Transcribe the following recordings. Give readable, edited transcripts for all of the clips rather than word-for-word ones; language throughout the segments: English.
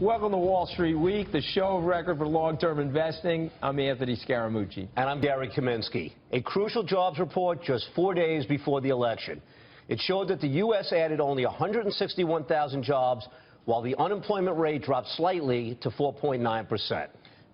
Welcome to Wall Street Week, the show of record for long-term investing. I'm Anthony Scaramucci. And I'm Gary Kaminsky. A crucial jobs report just 4 days before the election. It showed that the U.S. added only 161,000 jobs, while the unemployment rate dropped slightly to 4.9%.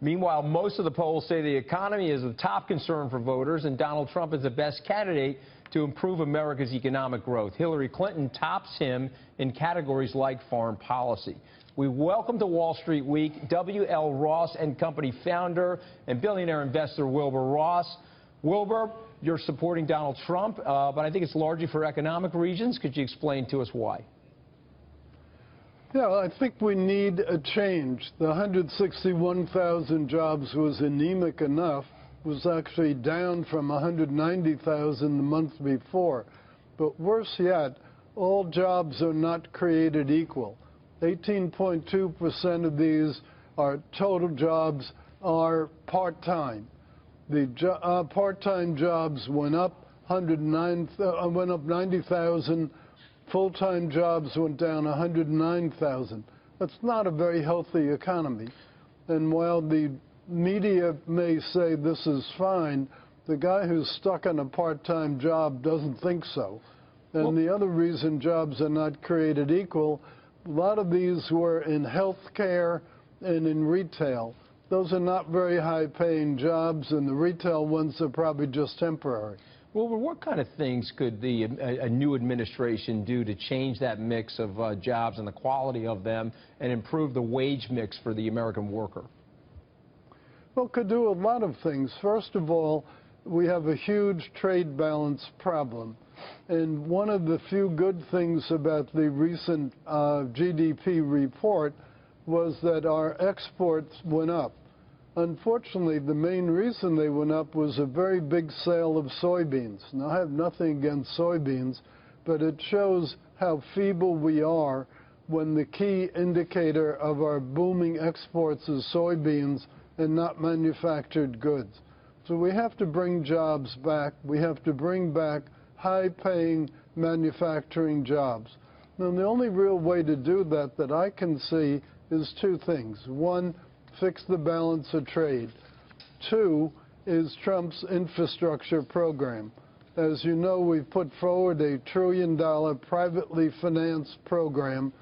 Meanwhile, most of the polls say the economy is the top concern for voters, and Donald Trump is the best candidate to improve America's economic growth. Hillary Clinton tops him in categories like foreign policy. We welcome to Wall Street Week W.L. Ross and Company founder and billionaire investor Wilbur Ross. Wilbur, you're supporting Donald Trump, but I think it's largely for economic reasons. Could you explain to us why? Yeah, I think we need a change. The 161,000 jobs was anemic enough, was actually down from 190,000 the month before. But worse yet, all jobs are not created equal. 18.2% of these are total jobs are part-time. The part-time jobs went up 90,000. Full-time jobs went down 109,000. That's not a very healthy economy. And while the media may say this is fine, the guy who's stuck in a part-time job doesn't think so. And the other reason jobs are not created equal, a lot of these were in health care and in retail. Those are not very high-paying jobs, and the retail ones are probably just temporary. Well, what kind of things could a new administration do to change that mix of jobs and the quality of them and improve the wage mix for the American worker? Well, it could do a lot of things. First of all, we have a huge trade balance problem. And one of the few good things about the recent GDP report was that our exports went up. Unfortunately, the main reason they went up was a very big sale of soybeans. Now, I have nothing against soybeans, but it shows how feeble we are when the key indicator of our booming exports is soybeans and not manufactured goods. So we have to bring jobs back. We have to bring back high-paying manufacturing jobs. Now, the only real way to do that I can see is two things. One, fix the balance of trade. Two is Trump's infrastructure program. As you know, we've put forward a $1 trillion privately financed program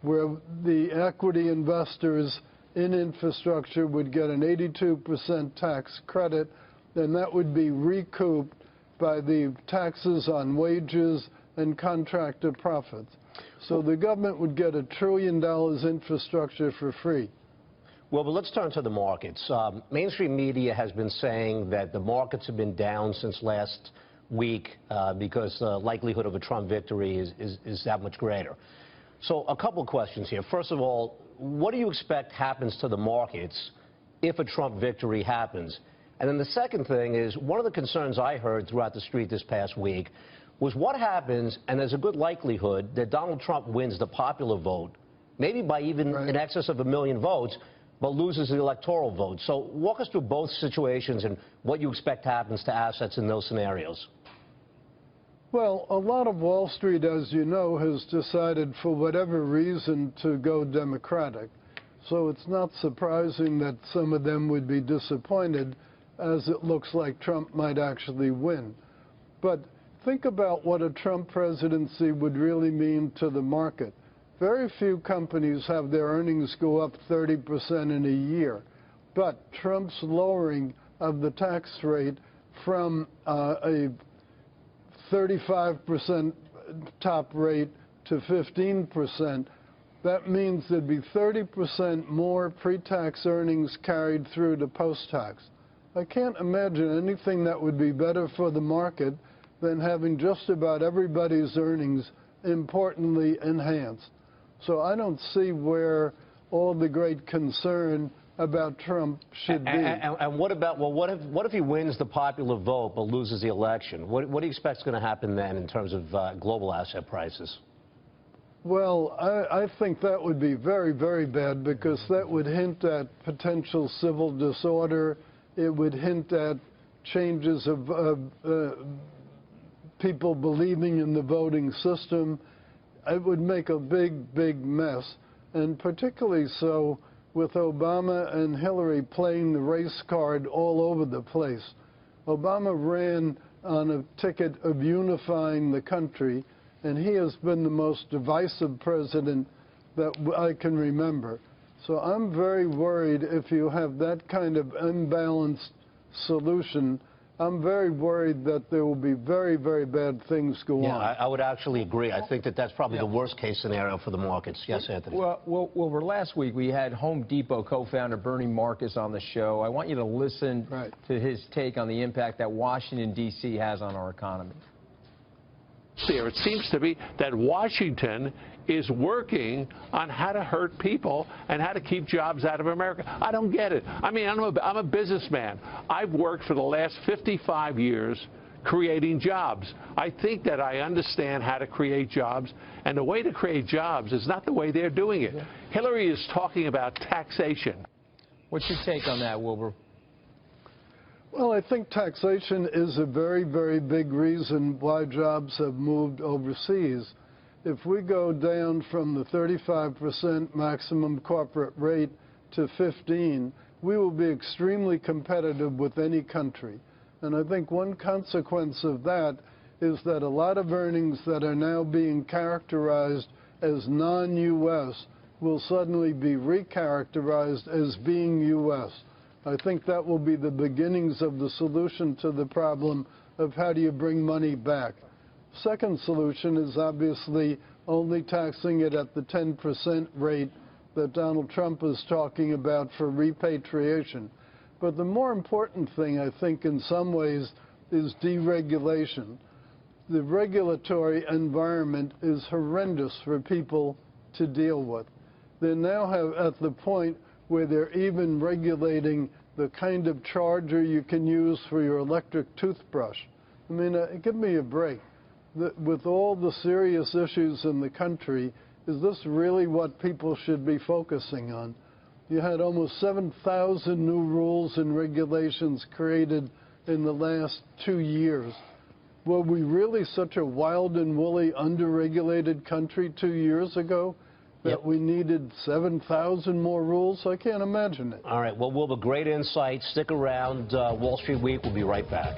where the equity investors in infrastructure would get an 82% tax credit, and that would be recouped by the taxes on wages and contractor profits. So the government would get $1 trillion infrastructure for free. Well, but let's turn to the markets. Mainstream media has been saying that the markets have been down since last week because the likelihood of a Trump victory is that much greater. So a couple of questions here. First of all, what do you expect happens to the markets if a Trump victory happens? And then the second thing is, one of the concerns I heard throughout the street this past week was what happens, and there's a good likelihood that Donald Trump wins the popular vote, maybe by even in excess of 1 million votes, but loses the electoral vote. So walk us through both situations and what you expect happens to assets in those scenarios. Well, a lot of Wall Street, as you know, has decided for whatever reason to go Democratic. So it's not surprising that some of them would be disappointed, as it looks like Trump might actually win. But think about what a Trump presidency would really mean to the market. Very few companies have their earnings go up 30% in a year. But Trump's lowering of the tax rate from a 35% top rate to 15%, that means there'd be 30% more pre-tax earnings carried through to post-tax. I can't imagine anything that would be better for the market than having just about everybody's earnings importantly enhanced. So I don't see where all the great concern about Trump should be. And what about, well, what if he wins the popular vote but loses the election? What do you expect is going to happen then in terms of global asset prices? Well, I think that would be very, very bad, because that would hint at potential civil disorder. It would hint at changes of people believing in the voting system. It would make a big, big mess. and particularly so with Obama and Hillary playing the race card all over the place. Obama ran on a ticket of unifying the country, and he has been the most divisive president that I can remember. So I'm very worried if you have that kind of imbalanced solution. I'm very worried that there will be very, very bad things go on. Yeah, I would actually agree. I think that that's probably the worst case scenario for the markets. Yes, Anthony. Well, Wilbur, last week we had Home Depot co-founder Bernie Marcus on the show. I want you to listen to his take on the impact that Washington, D.C. has on our economy. It seems to be that Washington is working on how to hurt people and how to keep jobs out of America. I don't get it. I mean, I'm a businessman. I've worked for the last 55 years creating jobs. I think that I understand how to create jobs, and the way to create jobs is not the way they're doing it. Hillary is talking about taxation. What's your take on that, Wilbur? Well, I think taxation is a very, very big reason why jobs have moved overseas. If we go down from the 35% maximum corporate rate to 15%, we will be extremely competitive with any country. And I think one consequence of that is that a lot of earnings that are now being characterized as non-U.S. will suddenly be recharacterized as being U.S. I think that will be the beginnings of the solution to the problem of how do you bring money back. Second solution is obviously only taxing it at the 10% rate that Donald Trump is talking about for repatriation. But the more important thing, I think, in some ways, is deregulation. The regulatory environment is horrendous for people to deal with. They now have at the point where they're even regulating the kind of charger you can use for your electric toothbrush. I mean, give me a break. With all the serious issues in the country, is this really what people should be focusing on? You had almost 7,000 new rules and regulations created in the last 2 years. Were we really such a wild and woolly, under-regulated country 2 years ago that we needed 7,000 more rules? I can't imagine it. All right. Well, Wilbur, great insight. Stick around. Wall Street Week. We'll be right back.